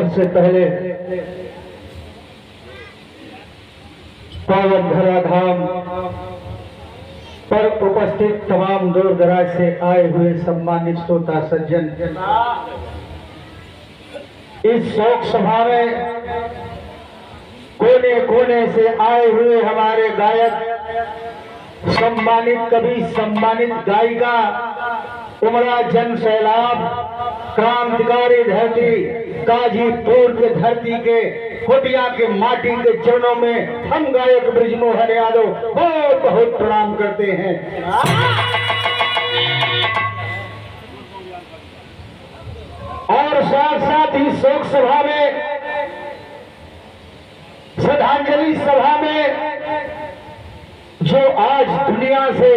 सबसे पहले पावन धराधाम पर उपस्थित तमाम दूर दराज से आए हुए सम्मानित श्रोता सज्जन, इस शोक सभा में कोने कोने से आए हुए हमारे गायक, सम्मानित कवि, सम्मानित गायिका, उमरा जन सैलाब, क्रांतिकारी धरती गाजीपुर के धरती के कोटिया के माटी के चरणों में हम गायक ब्रिजमोहन यादव बहुत बहुत प्रणाम करते हैं। और साथ साथ ही शोक सभा में, श्रद्धांजलि सभा में जो आज दुनिया से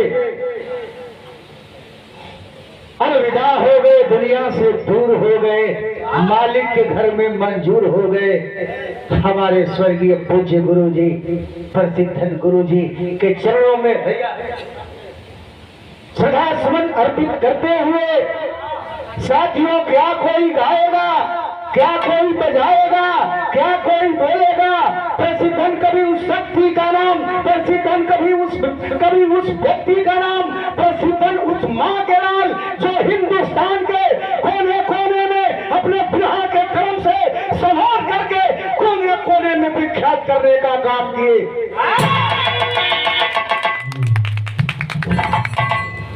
अलविदा हो गए, दुनिया से दूर हो गए, मालिक के घर में मंजूर हो गए, हमारे स्वर्गीय पूज्य गुरु जी, प्रसिद्धन गुरु जी के चरणों में श्रद्धा सुमन अर्पित करते हुए, साथियों, क्या कोई गाएगा, क्या कोई बजाएगा, क्या कोई बोलेगा? प्रसिद्धन कभी उस शक्ति का नाम, प्रसिद्धन कभी उस व्यक्ति का नाम, प्रसिद्धन उस माँ के नाम जो हिंदुस्तान के कोने कोने में अपने बिरहा के क्रम से संभाल करके कोने कोने में विख्यात करने का काम किए।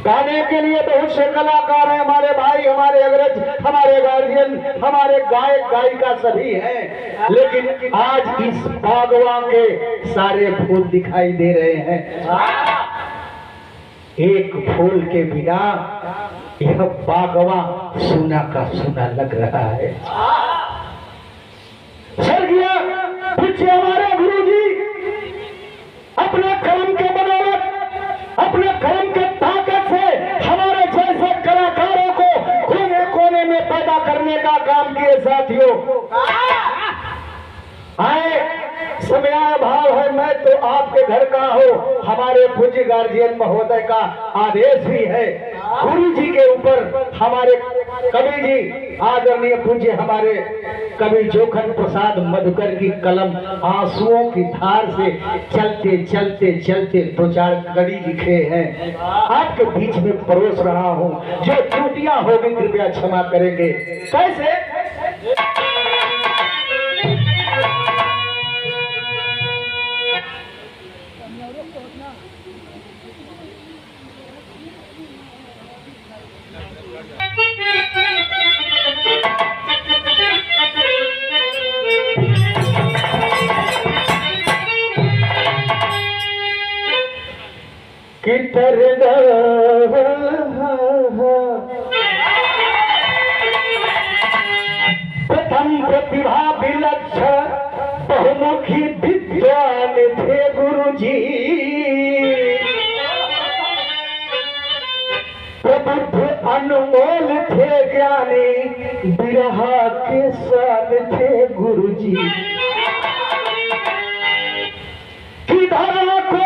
गाने के लिए बहुत से कलाकार हैं, हमारे भाई, हमारे अग्रज, हमारे गार्जियन, हमारे गायक गायिका सभी हैं, लेकिन आज इस बागवा के सारे फूल दिखाई दे रहे हैं। एक फूल के बिना यह बागवा सूना का सूना लग रहा है। स्वर्गीय पूज्य हमारे गुरु जी अपने कर्म के बदौलत, अपने कर्म के ताकत से हमारे जैसे कलाकारों को कोने कोने में पैदा करने का काम किए। साथियों, आए समयाभाव है, मैं तो आपके घर का हूँ, हमारे पूज्य गार्जियन महोदय का आदेश भी है। गुरु जी के ऊपर हमारे कवि जी, आदरणीय पूज्य हमारे कवि जोखन प्रसाद मधुकर की कलम आंसुओं की धार से चलते चलते चलते दो चार कड़ी लिखे हैं, आपके बीच में परोस रहा हूँ। जो त्रुटियां होगी कृपया क्षमा करेंगे। कैसे? प्रथम प्रतिभा विलक्षण बहुमुखी विद्वान थे गुरु जी, प्रबुद्ध अनमोल थे ज्ञानी, बिरहा के साथ थे गुरु जी। किधर को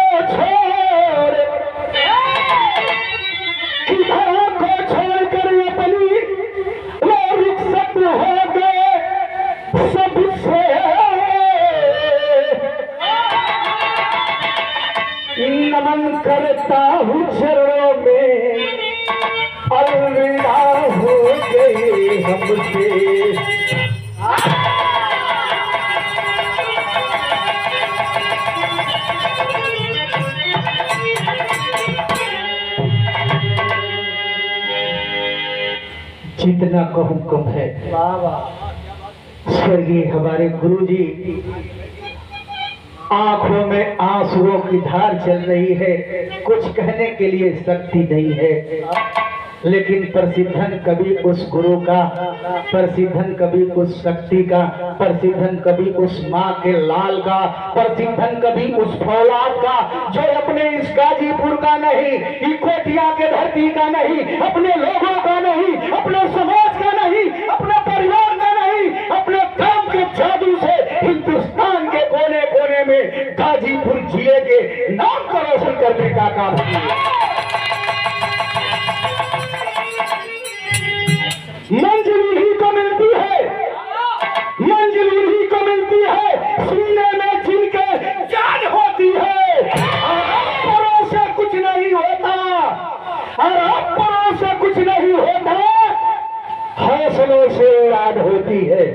छोड़कर अपनी वो रुखसत हो गए सबसे, नमन करता हूँ चरणों में, अलविदा हो गए हमसे। जितना कहूँ कम है। स्वर्गीय हमारे गुरु जी, आंखों में आंसुओं की धार चल रही है, कुछ कहने के लिए शक्ति नहीं है, लेकिन प्रसिद्धन कभी उस गुरु का, प्रसिद्धन कभी उस शक्ति का, प्रसिद्धन कभी उस माँ के लाल का, प्रसिद्धन कभी उस फौलाद का जो अपने इस गाजीपुर का नहीं, कोटिया के धरती का नहीं, अपने लोगों का नहीं, अपने समाज का नहीं, अपने परिवार का नहीं, अपने काम के जादू से हिंदुस्तान के कोने कोने में गाजीपुर जिले के नाम को रोशन करने का काम किया। मंजिल ही तो मिलती है, फूलों से उड़ान होती है।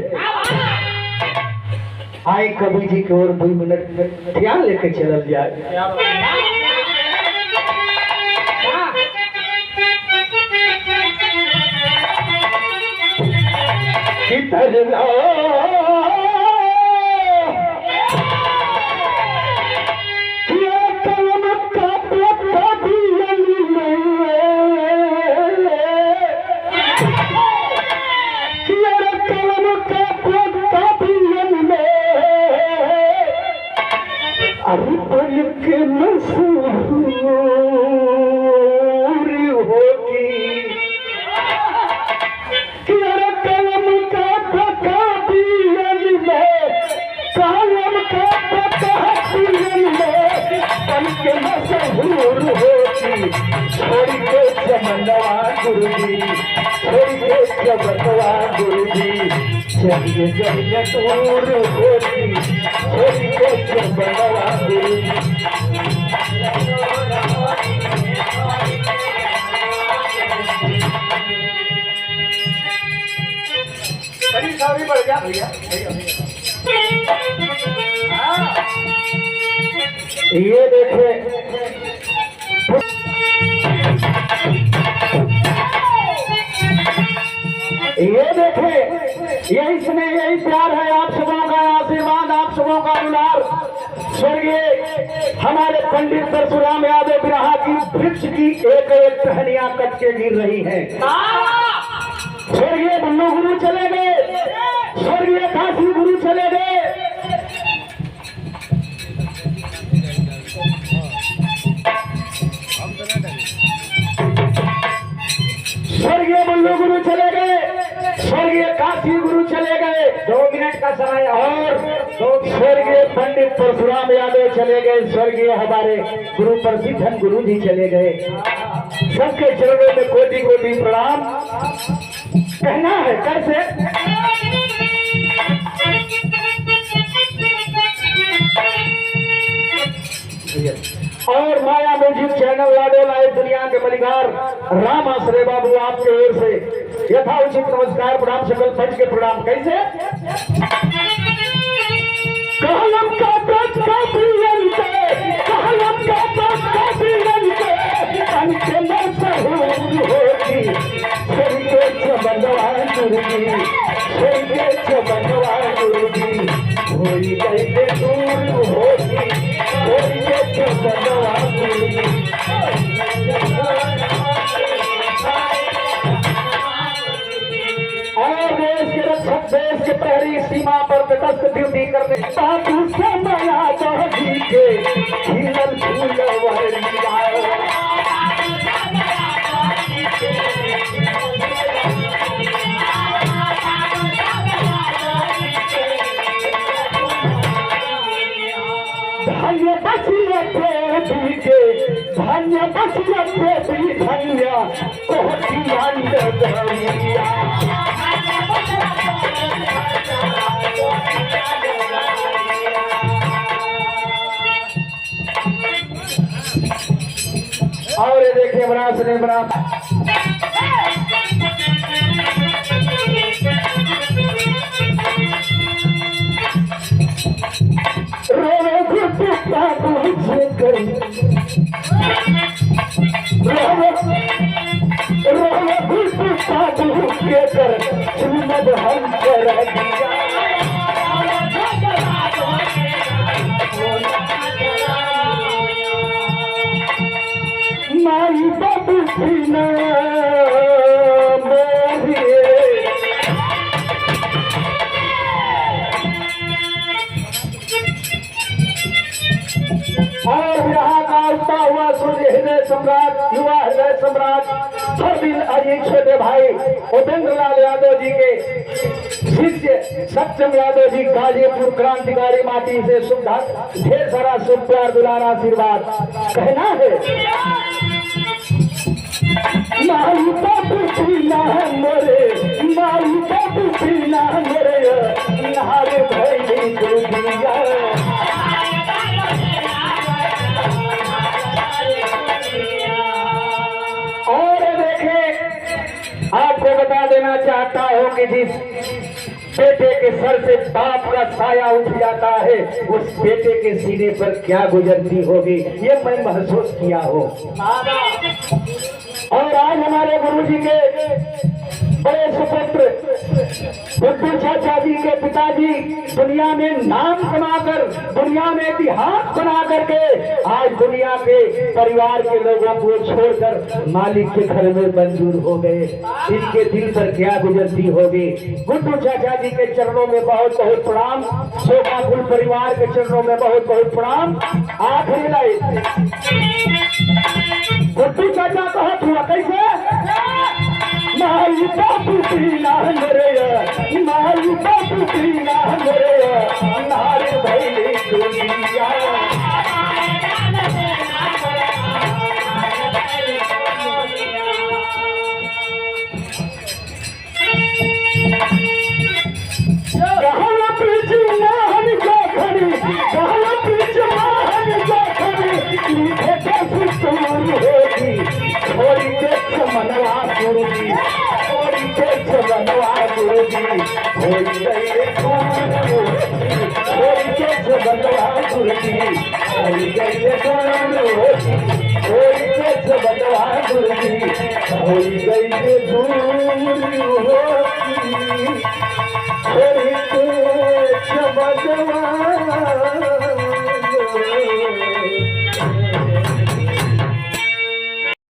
आए कवि जी की ओर 2 मिनट ध्यान लेके चल जाए। छोड़ी के चमनवा गुरुजी, छोड़ी के चमनवा गुरुजी, चलिए चलिए दूर होती, छोड़ी के चमनवा गुरुजी। भी बढ़ गया भैया, ये देखे यही स्नेह, यही प्यार है आप सबों का आशीर्वाद, आप सबों का दुलार। स्वर्गीय हमारे पंडित परशुराम यादव बिरहा की वृक्ष की एक एक टहनियां कट के गिर रही हैं। स्वर्गीय बल्लू गुरु चले गए, स्वर्गीय काशी गुरु चले गए, स्वर्गीय बल्लू गुरु चले गए, स्वर्गीय काशी गुरु चले गए, 2 मिनट का समय, और स्वर्गीय पंडित परशुराम यादव चले गए, स्वर्गीय हमारे गुरु प्रसिद्धन गुरु जी चले गए। सबके चरणों में कोटि कोटि प्रणाम। कहना है कैसे? और माया म्यूजिक चैनल लाडो लाइव दुनिया के मलिकार राम आश्रय बाबू आपके ओर से यथा उचित नमस्कार प्रणाम, सकल पंच के प्रणाम। कैसे? कहलम का ब्रज का प्रियन के, कहलम का ब्रज का प्रियन के, अंके में सहूर होती, स्वर्गीय चमनवा गुरुजी, स्वर्गीय चमनवा गुरुजी, होई गई दूर होती, स्वर्गीय चमनवा गुरुजी। और देश के रक्षक, देश के प्रहरी, सीमा पर तटस्थ ड्यूटी करने साधु समया जी के हिरन फूलवरिया। धन्य बसियते बीजे, धन्य बसियते भी धन्य कोटि अंडरिया। और ये देखिए बना सुने बना रोवे गुप्ता पूछे कर, रोवे गुप्ता पूछे कर, सुमद हम कर दिया। माई बाबू बिना और यहाँ का उठता हुआ सूर्य हृदय सम्राट, युवा हृदय सम्राट, हर दिन अजीत छोटे भाई उपेंद्र लाल यादव जी के शिष्य सत्यम यादव जी गाजीपुर क्रांतिकारी माटी से सुविधा ढेर सारा शुभ प्यार दुलार आशीर्वाद। कहना है माई बाबू पीना मोरे, माई बाबू पीना मोरे, नहारे भैली दुनिया। और देखे आप आपको बता देना चाहता हूँ कि जिस बेटे के सर से बाप का साया उठ जाता है, उस बेटे के सीने पर क्या गुजरती होगी, ये मैं महसूस किया हूँ। और आज हमारे गुरुजी के बड़े सुपुत्र बुद्धू चाचा जी के पिताजी दुनिया में नाम कमाकर, दुनिया में इतिहास बना करके आज दुनिया के परिवार के लोगों को छोड़कर मालिक के घर में मंजूर हो गए। इनके दिल पर क्या गुजरती होगी। बुद्धू चाचा जी के चरणों में बहुत बहुत प्रणाम, शोभाफुल परिवार के चरणों में बहुत बहुत प्रणाम। आखिरी लाइन बुद्धू चाचा कहा हुआ कैसे, माई बापू पीला मेरे, माई बापू पीला मेरे, नारे भैली दुनिया। कहला पीछ मोहन का खड़ी, कहला पीछ मोहन का खड़ी, मीठे का सुस्तूर होगी, थोड़ी देख मनवा गुरुजी, थोड़ी देख मनवा गुरुजी, थोड़ी देख मनवा गुरुजी, थोड़ी देख मनवा गुरुजी, थोड़ी देख दूर होगी, थोड़ी देख मनवा